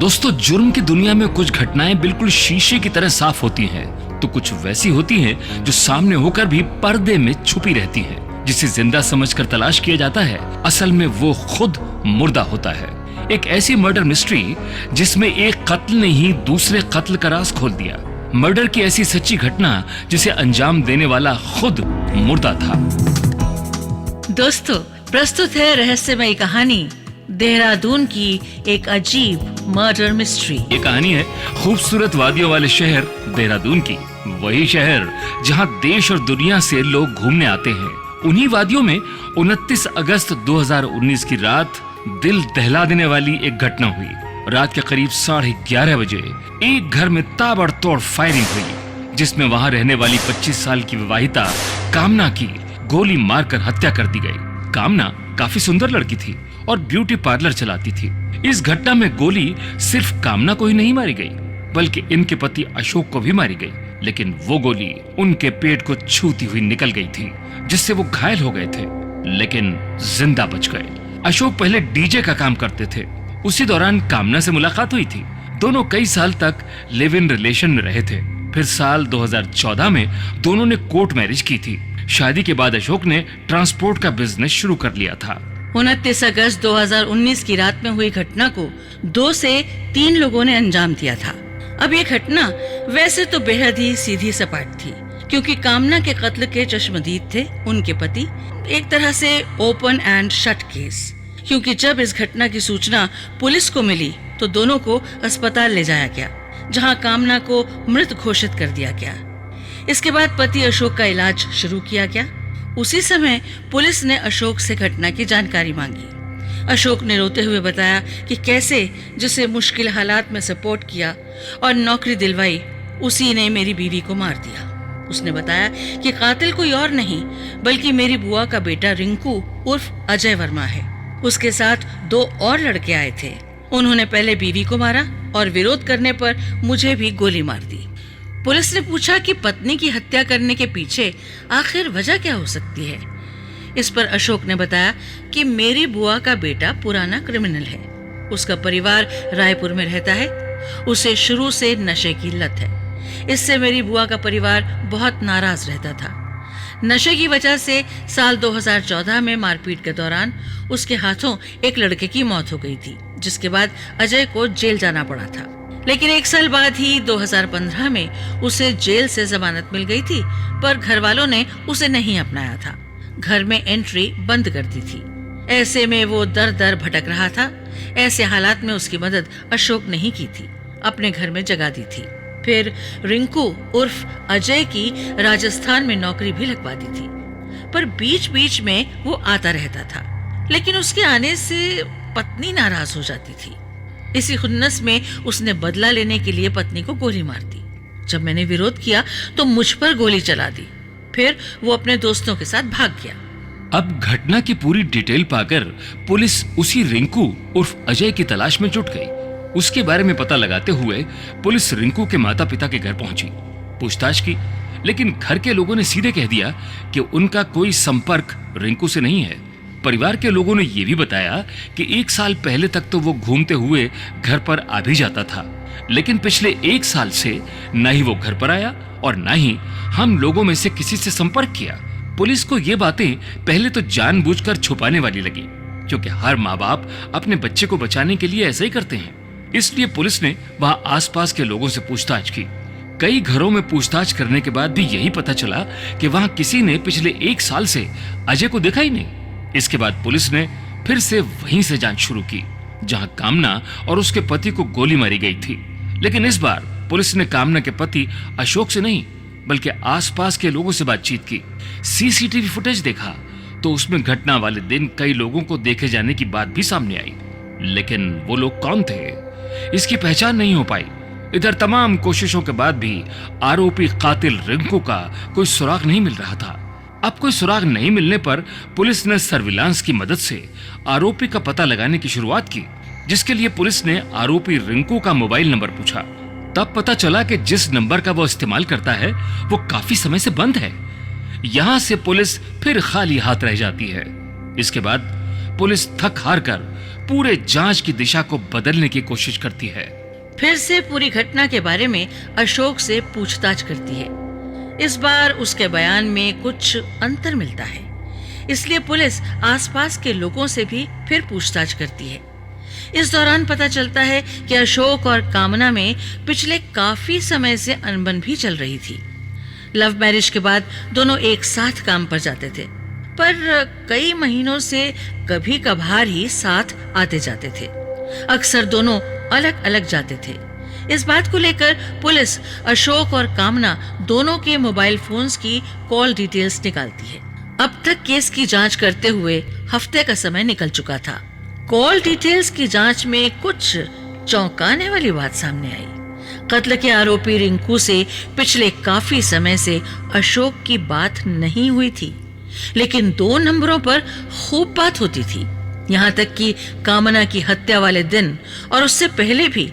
दोस्तों, जुर्म की दुनिया में कुछ घटनाएं बिल्कुल शीशे की तरह साफ होती हैं, तो कुछ वैसी होती हैं जो सामने होकर भी पर्दे में छुपी रहती हैं, जिसे जिंदा समझकर तलाश किया जाता है, असल में वो खुद मुर्दा होता है। एक ऐसी मर्डर मिस्ट्री जिसमें एक कत्ल ने ही दूसरे कत्ल का राज खोल दिया। मर्डर की ऐसी सच्ची घटना जिसे अंजाम देने वाला खुद मुर्दा था। दोस्तों, प्रस्तुत है रहस्यमयी कहानी देहरादून की एक अजीब मर्डर मिस्ट्री। ये कहानी है खूबसूरत वादियों वाले शहर देहरादून की। वही शहर जहां देश और दुनिया से लोग घूमने आते हैं। उन्हीं वादियों में 29 अगस्त 2019 की रात दिल दहला देने वाली एक घटना हुई। रात के करीब 11:30 बजे एक घर में ताबड़तोड़ फायरिंग हुई, जिसमें वहां रहने वाली 25 साल की विवाहिता कामना की गोली मारकर हत्या कर दी गई। कामना काफी सुंदर लड़की थी और ब्यूटी पार्लर चलाती थी। इस घटना में गोली सिर्फ कामना को ही नहीं मारी गई, बल्कि इनके पति अशोक को भी मारी गई। लेकिन वो गोली उनके पेट को छूती हुई निकल गई थी, जिससे वो घायल हो गए थे, लेकिन जिंदा बच गए। अशोक पहले डीजे का काम करते थे। उसी दौरान कामना से मुलाकात हुई थी। दोनों कई साल तक लिव इन रिलेशन में रहे थे। फिर साल 2014 में दोनों ने कोर्ट मैरिज की थी। शादी के बाद अशोक ने ट्रांसपोर्ट का बिजनेस शुरू कर लिया था। 29 अगस्त 2019 की रात में हुई घटना को 2 से 3 लोगों ने अंजाम दिया था। अब ये घटना वैसे तो बेहद ही सीधी सपाट थी, क्योंकि कामना के कत्ल के चश्मदीद थे उनके पति। एक तरह से ओपन एंड शट केस, क्योंकि जब इस घटना की सूचना पुलिस को मिली तो दोनों को अस्पताल ले जाया गया, जहां कामना को मृत घोषित कर दिया गया। इसके बाद पति अशोक का इलाज शुरू किया गया। उसी समय पुलिस ने अशोक से घटना की जानकारी मांगी। अशोक ने रोते हुए बताया कि कैसे जिसे मुश्किल हालात में सपोर्ट किया और नौकरी दिलवाई, उसी ने मेरी बीवी को मार दिया। उसने बताया कि कातिल कोई और नहीं बल्कि मेरी बुआ का बेटा रिंकू उर्फ अजय वर्मा है। उसके साथ 2 और लड़के आए थे। उन्होंने पहले बीवी को मारा और विरोध करने पर मुझे भी गोली मार दी। पुलिस ने पूछा कि पत्नी की हत्या करने के पीछे आखिर वजह क्या हो सकती है। इस पर अशोक ने बताया कि मेरी बुआ का बेटा पुराना क्रिमिनल है। उसका परिवार रायपुर में रहता है। उसे शुरू से नशे की लत है। इससे मेरी बुआ का परिवार बहुत नाराज रहता था। नशे की वजह से साल 2014 में मारपीट के दौरान उसके हाथों एक लड़के की मौत हो गई थी, जिसके बाद अजय को जेल जाना पड़ा था। लेकिन 1 साल बाद ही 2015 में उसे जेल से जमानत मिल गई थी, पर घर वालों ने उसे नहीं अपनाया था। घर में एंट्री बंद कर दी थी। ऐसे में वो दर दर भटक रहा था। ऐसे हालात में उसकी मदद अशोक ने ही की थी, अपने घर में जगह दी थी। फिर रिंकू उर्फ अजय की राजस्थान में नौकरी भी लगवा दी थी, पर बीच बीच में वो आता रहता था। लेकिन उसके आने से पत्नी नाराज हो जाती थी। इसी खुन्नस में उसने बदला लेने के लिए पत्नी को गोली मार दी। जब मैंने विरोध किया तो मुझ पर गोली चला दी। फिर वो अपने दोस्तों के साथ भाग गया। अब घटना की पूरी डिटेल पाकर पुलिस उसी रिंकू उर्फ अजय की तलाश में जुट गई। उसके बारे में पता लगाते हुए पुलिस रिंकू के माता पिता के घर पहुंची, पूछताछ की, लेकिन घर के लोगों ने सीधे कह दिया कि उनका कोई संपर्क रिंकू से नहीं है। परिवार के लोगों ने यह भी बताया कि 1 साल पहले तक तो वो घूमते हुए घर पर आ भी जाता था, लेकिन पिछले 1 साल से न ही वो घर पर आया और न ही हम लोगों में से किसी से संपर्क किया। पुलिस को ये बातें पहले तो जानबूझकर छुपाने वाली लगी, क्योंकि हर माँ बाप अपने बच्चे को बचाने के लिए ऐसा ही करते हैं। इसलिए पुलिस ने वहां आसपास के लोगों से पूछताछ की। कई घरों में पूछताछ करने के बाद भी यही पता चला कि वहां किसी ने पिछले 1 साल से अजय को देखा ही नहीं। इसके बाद पुलिस ने फिर से वहीं से जांच शुरू की, जहां कामना और उसके पति को गोली मारी गई थी। लेकिन इस बार पुलिस ने कामना के पति अशोक से नहीं, बल्कि आसपास के लोगों से बातचीत की। सीसीटीवी फुटेज देखा तो उसमें घटना वाले दिन कई लोगों को देखे जाने की बात भी सामने आई, लेकिन वो लोग कौन थे, इसकी पहचान नहीं हो पाई। इधर तमाम कोशिशों के बाद भी आरोपी कातिल रिंकू का कोई सुराग नहीं मिल रहा था। अब कोई सुराग नहीं मिलने पर पुलिस ने सर्विलांस की मदद से आरोपी का पता लगाने की शुरुआत की, जिसके लिए पुलिस ने आरोपी रिंकू का मोबाइल नंबर पूछा। तब पता चला कि जिस नंबर का वो इस्तेमाल करता है वो काफी समय से बंद है। यहां से पुलिस फिर खाली हाथ रह जाती है। इसके बाद पुलिस थक हार कर पूरे जांच की दिशा को बदलने की कोशिश करती है। फिर से पूरी घटना के बारे में अशोक से पूछताछ करती है। इस बार उसके बयान में कुछ अंतर मिलता है, इसलिए पुलिस आसपास के लोगों से भी फिर पूछताछ करती है। इस दौरान पता चलता है कि अशोक और कामना में पिछले काफी समय से अनबन भी चल रही थी। लव मैरिज के बाद दोनों एक साथ काम पर जाते थे, पर कई महीनों से कभी कभार ही साथ आते जाते थे। अक्सर दोनों अलग अलग जाते थे। इस बात को लेकर पुलिस अशोक और कामना दोनों के मोबाइल फोन्स की कॉल डिटेल्स निकालती है। अब तक केस की जांच करते हुए हफ्ते का समय निकल चुका था। कॉल डिटेल्स की जांच में कुछ चौंकाने वाली बात सामने आई। कत्ल के आरोपी रिंकू से पिछले काफी समय से अशोक की बात नहीं हुई थी, लेकिन 2 नंबरों पर खूब बात होती थी। यहाँ तक कि कामना की हत्या वाले दिन और उससे पहले भी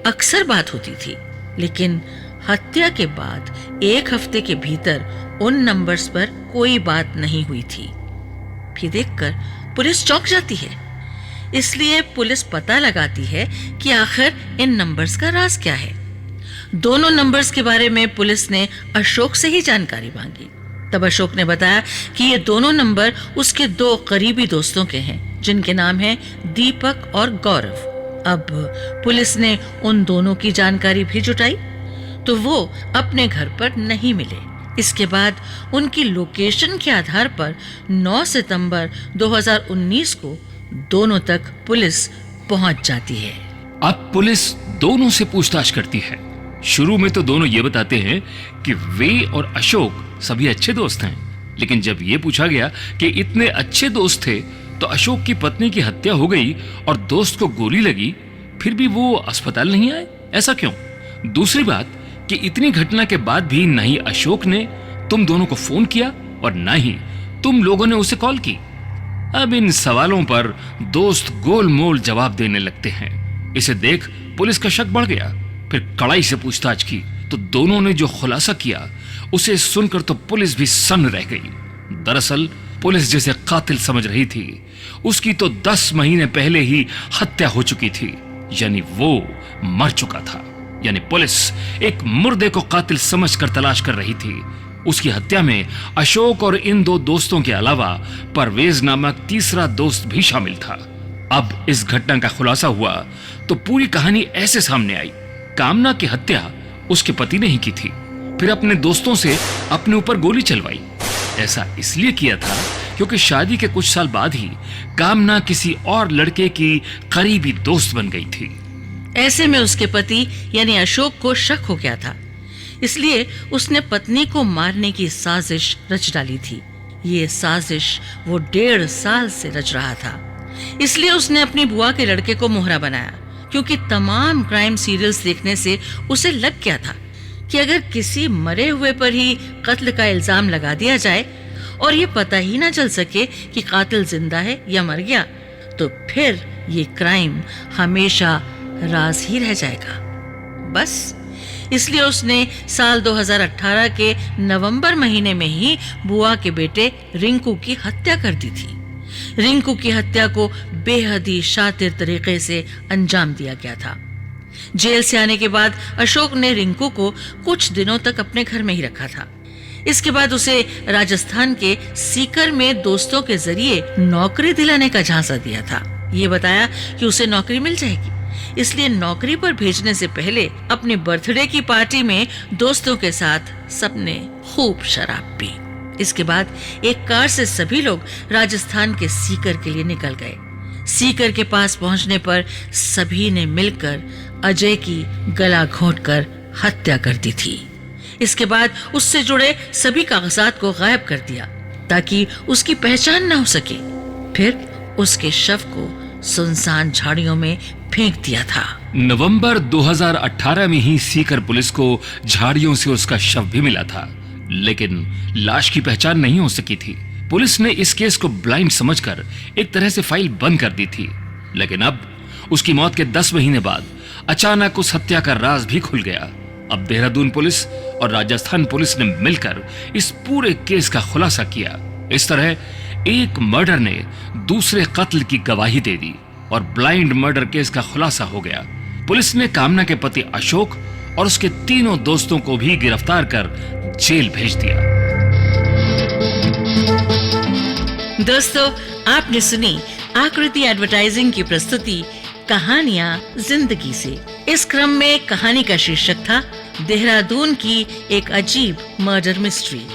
अक्सर बात होती थी, लेकिन हत्या के बाद 1 हफ्ते के भीतर उन नंबर्स पर कोई बात नहीं हुई थी। भी देखकर पुलिस चौंक जाती है। इसलिए पुलिस पता लगाती है कि आखिर इन नंबर्स का राज क्या है। दोनों नंबर्स के बारे में पुलिस ने अशोक से ही जानकारी मांगी। तब अशोक ने बताया कि ये दोनों नंबर उसके 2 करीबी दोस्तों के हैं, जिनके नाम हैं दीपक और गौरव। अब पुलिस ने उन दोनों की जानकारी भी जुटाई, तो वो अपने घर पर नहीं मिले। इसके बाद उनकी लोकेशन के आधार पर 9 सितंबर 2019 को दोनों तक पुलिस पहुंच जाती है। अब पुलिस दोनों से पूछताछ करती है। शुरू में तो दोनों ये बताते हैं कि वे और अशोक सभी अच्छे दोस्त हैं, लेकिन जब ये पूछा गया कि इतने अच्छे दोस्त थे तो अशोक की पत्नी की हत्या हो गई और दोस्त को गोली लगी, फिर भी वो अस्पताल नहीं आए, ऐसा क्यों? दूसरी बात कि इतनी घटना के बाद भी न ही अशोक ने तुम दोनों को फोन किया और न ही तुम लोगों ने उसे कॉल की। अब इन सवालों पर दोस्त गोलमोल जवाब देने लगते हैं। इसे देख पुलिस का शक बढ़ गया। फिर कड़ाई से पूछताछ की तो दोनों ने जो खुलासा किया उसे सुनकर तो पुलिस भी सन्न रह गई। दरअसल पुलिस जिसे कातिल समझ रही थी उसकी तो 10 महीने पहले ही हत्या हो चुकी थी, यानी वो मर चुका था। यानी पुलिस एक मुर्दे को कातिल समझकर तलाश कर रही थी। उसकी हत्या में अशोक और इन 2 दोस्तों के अलावा परवेज नामक तीसरा दोस्त भी शामिल था। अब इस घटना का खुलासा हुआ तो पूरी कहानी ऐसे सामने आई। कामना की हत्या उसके पति ने ही की थी, फिर अपने दोस्तों से अपने ऊपर गोली चलवाई। ऐसा इसलिए किया था क्योंकि शादी के कुछ साल बाद ही कामना किसी और लड़के की करीबी दोस्त बन गई थी। ऐसे में उसके पति यानी अशोक को शक हो गया था, इसलिए उसने पत्नी को मारने की साजिश रच डाली थी। ये साजिश वो 1.5 साल से रच रहा था। इसलिए उसने अपनी बुआ के लड़के को मोहरा बनाया, क्योंकि तमाम क्राइम सीरियल्स देखने से उसे लग गया था कि अगर किसी मरे हुए पर ही कत्ल का इल्जाम लगा दिया जाए और ये पता ही ना चल सके कि कातिल जिंदा है या मर गया, तो फिर ये क्राइम हमेशा राज ही रह जाएगा। बस इसलिए उसने साल 2018 के नवंबर महीने में ही बुआ के बेटे रिंकू की हत्या कर दी थी। रिंकू की हत्या को बेहद ही शातिर तरीके से अंजाम दिया गया था। जेल से आने के बाद अशोक ने रिंकू को कुछ दिनों तक अपने घर में ही रखा था। इसके बाद उसे राजस्थान के सीकर में दोस्तों के जरिए नौकरी दिलाने का झांसा दिया था। ये बताया कि उसे नौकरी मिल जाएगी, इसलिए नौकरी पर भेजने से पहले अपने बर्थडे की पार्टी में दोस्तों के साथ सबने खूब शराब पी। इसके बाद एक कार से सभी लोग राजस्थान के सीकर के लिए निकल गए। सीकर के पास पहुंचने पर सभी ने मिलकर अजय की गला घोंटकर हत्या कर दी थी। इसके बाद उससे जुड़े सभी कागजात को गायब कर दिया ताकि उसकी पहचान न हो सके। फिर उसके शव को सुनसान झाड़ियों में फेंक दिया था। नवंबर 2018 में ही सीकर पुलिस को झाड़ियों से उसका शव भी मिला था, लेकिन लाश की पहचान नहीं हो सकी थी। पुलिस ने इस केस को ब्लाइंड समझकर एक तरह से फाइल बंद कर दी थी, लेकिन अब उसकी मौत के 10 महीने बाद अचानक उस हत्या का राज भी खुल गया। अब देहरादून पुलिस और राजस्थान पुलिस ने मिलकर इस पूरे केस का खुलासा किया। इस तरह एक मर्डर ने दूसरे कत्ल की गवाही दे दी और ब्लाइंड मर्डर केस का खुलासा हो गया। पुलिस ने कामना के पति अशोक और उसके तीनों दोस्तों को भी गिरफ्तार कर जेल भेज दिया। दोस्तों, आपने सुनी आकृति एडवर्टाइजिंग की प्रस्तुति कहानियां जिंदगी से। इस क्रम में कहानी का शीर्षक था देहरादून की एक अजीब मर्डर मिस्ट्री।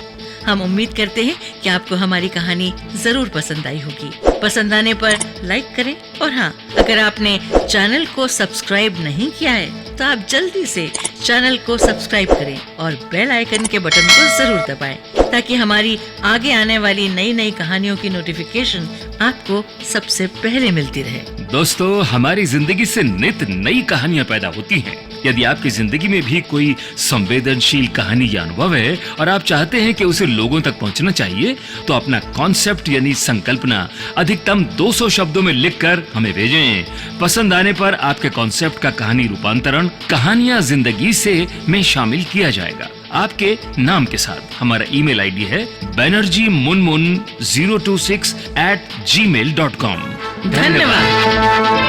हम उम्मीद करते हैं कि आपको हमारी कहानी जरूर पसंद आई होगी। पसंद आने पर लाइक करें और हाँ, अगर आपने चैनल को सब्सक्राइब नहीं किया है तो आप जल्दी से चैनल को सब्सक्राइब करें और बेल आइकन के बटन को जरूर दबाएं ताकि हमारी आगे आने वाली नई नई कहानियों की नोटिफिकेशन आपको सबसे पहले मिलती रहे। दोस्तों, हमारी जिंदगी से नित नई कहानियां पैदा होती हैं। यदि आपकी जिंदगी में भी कोई संवेदनशील कहानी या अनुभव है और आप चाहते हैं कि उसे लोगों तक पहुंचना चाहिए, तो अपना कॉन्सेप्ट यानी संकल्पना अधिकतम 200 शब्दों में लिखकर हमें भेजें। पसंद आने पर आपके कॉन्सेप्ट का कहानी रूपांतरण कहानियां जिंदगी से में शामिल किया जाएगा, आपके नाम के साथ। हमारा ईमेल आईडी है banerjeemunmun026@gmail.com। धन्यवाद।